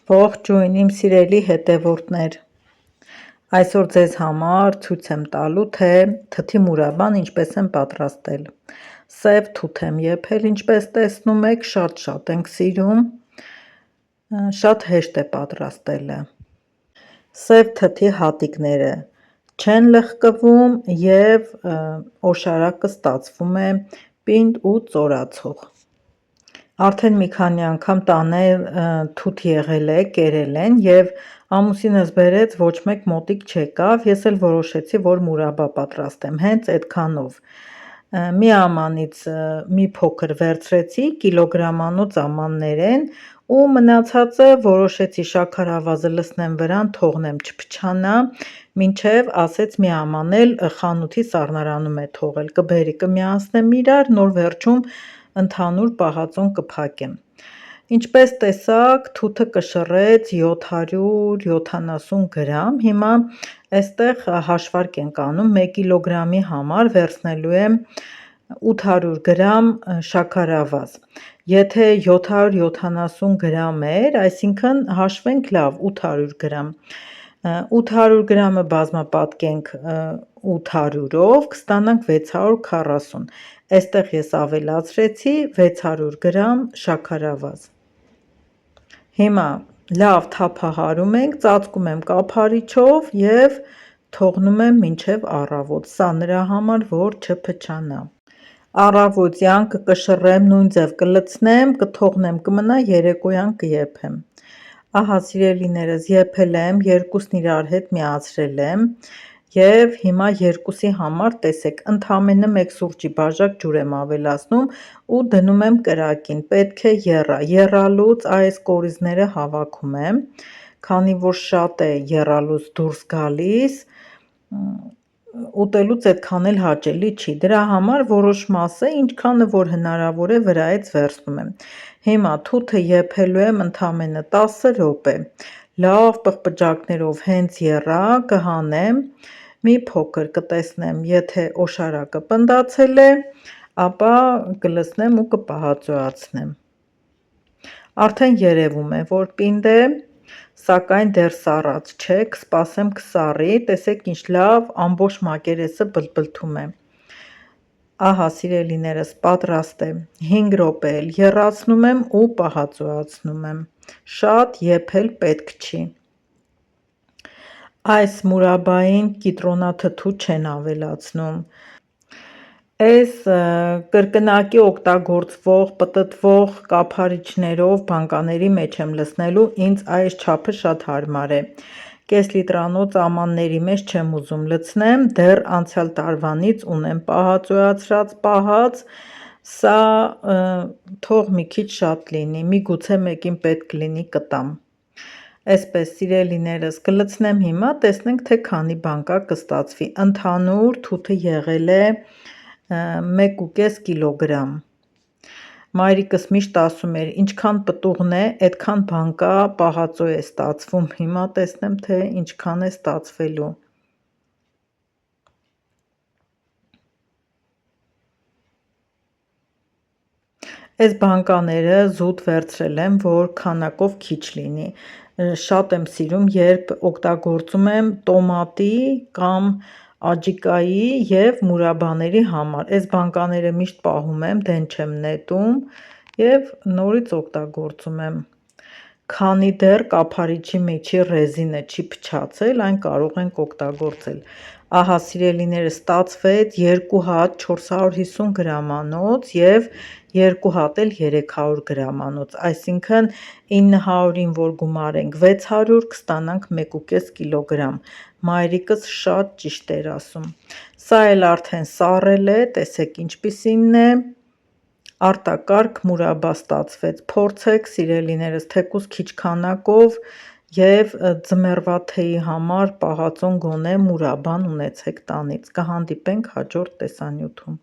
Ողջույն իմ սիրելի հետևորդներ, այսօր ձեզ համար ցույց եմ տալու, թե թթի մուրաբան ինչպես եմ պատրաստել։ Սև թութ եմ եփել, ինչպես տեսնում եք, շատ ենք սիրում, շատ հեշտ է պատրաստելը։ Սև թթի հատիկները չեն լղկվում և օշարակը ստացվում է պինդ ու ծորացող։ Արդեն մի քանի անգամ տանը թութ եղել է, կերել են և ամուսինս բերեց, ոչ մեկ մոտիկ չեկավ, ես էլ որոշեցի, որ մուրաբա պատրաստեմ, հենց այդքանով։ Մի ամանից մի փոքր վերցրեցի, կիլոգրամանոց ամաններ են, ու մնացածը որոշեցի շաքարավազը լցնեմ վրան, թողնեմ չփչանա, մինչև ասեց մի աման էլ խանութի սառնարանում է թողել, կբերի կմիացնեմ իրար, նոր վերջում ընդհանուր պահածոն կփակեմ։ Ինչպես տեսաք, թութը կշռեց 770 գրամ, հիմա այստեղ հաշվարկ ենք անում, 1 կիլոգրամի համար վերցնելու եմ 800 գրամ շաքարավազ, եթե 770 գրամ էր, այսինքն հաշվենք լավ 800 գրամ, 800 գրամը բազմապատկենք 800-ով, կստանանք 640, այստեղ ես ավելացրեցի 600 գրամ շաքարավազ։ Հիմա լավ թափահարում ենք, ծածկում եմ կափարիչով և թողնում եմ մինչև առավոտ, սա նրա համար, որ չփչանա։ Առավոտյան կկշռեմ, նույն ձև կլցնեմ, կթողնեմ կմնա, երեկոյան կեփեմ։ Ահա սիրելիներս, եփել եմ, երկուսն իրար հետ միացրել եմ և հիմա երկուսի համար տեսեք, ընդամենը մեկ սուրճի բաժակ ջուր եմ ավելացնում ու դնում եմ կրակին, պետք է եռա, եռալուց այս կորիզները հավաքում եմ, քանի որ շատ է եռալուց դուրս գալիս, ուտելուց այդքան էլ հաճելի չի, դրա համար որոշ մասը, ինչքանը որ հնարավոր է վրայից վերցնում եմ։ Հիմա թութը եփելու եմ ընդամենը 10 րոպե, լավ պղպջակներով հենց եռա, կհանեմ, մի փոքր կտեսնեմ, եթե օշարակը պնդացել է, ապա կլցնեմ ու կպահածոյացնեմ։ Արդեն երևում է, որ պինդ է, սակայն դեռ սառած չէ, կսպասեմ կսառի, տեսեք ինչ լավ ամբողջ մակերեսը բլթբլթում է։ Ահա սիրելիներս, պատրաստ է, 5 րոպե էլ եռացնում եմ ու պահածոյացնում եմ, շատ եփել պետք չի։ Այս մուրաբային կիտրոնաթթու չեն ավելացնում, այս կրկնակի օգտագործվող պտտվող կափարիչներով բանկաների մեջ եմ լցնելու, ինձ այս չափը շատ հարմար է, կես լիտրանոց ամանների մեջ չեմ ուզում լցնեմ, դեռ անցյալ տարվանից ունեմ պահածոյացրած պահած, սա թող մի քիչ շատ լինի, միգուցե մեկին պետք լինի կտամ։ Այսպես սիրելիներս, կլցնեմ հիմա, տեսնենք թե քանի բանկա կստացվի, ընդհանուր թութը եղել է 1,5 կիլոգրամ, մայրիկս միշտ ասում էր, ինչքան պտուղն է, այդքան բանկա պահածոյ է ստացվում, հիմա տեսնեմ, թե ինչքան է ստացվելու։ Այս բանկաները զուտ վերցրել եմ, որ քանակով քիչ լինի, շատ եմ սիրում, երբ օգտագործում եմ տոմատի կամ աջիկայի և մուրաբաների համար, այս բանկաները միշտ պահում եմ, դեն չեմ նետում և նորից օգտագործում եմ, քանի դեռ կափարիչի միջի ռեզինը չի փչացել, այն կարող ենք օգտագործել։ Ահա սիրելիներս, ստացվեց 2 հատ 450 գրամանոց և 2 հատ էլ 300 գրամանոց, այսինքն 900-ին որ գումարենք 600, կստանանք 1,5 կիլոգրամ, մայրիկս շատ ճիշտ էր ասում։ Սա էլ արդեն սառել է, տեսեք ինչպիսինն է, արտակարգ մուրաբա ստացվեց, փորձեք սիրելիներս, թեկուզ քիչ քանակով և ձմեռվա թեյի համար պահածոն գոնե մուրաբան ունեցեք տանից, կհանդիպենք հաջորդ տեսանյութում։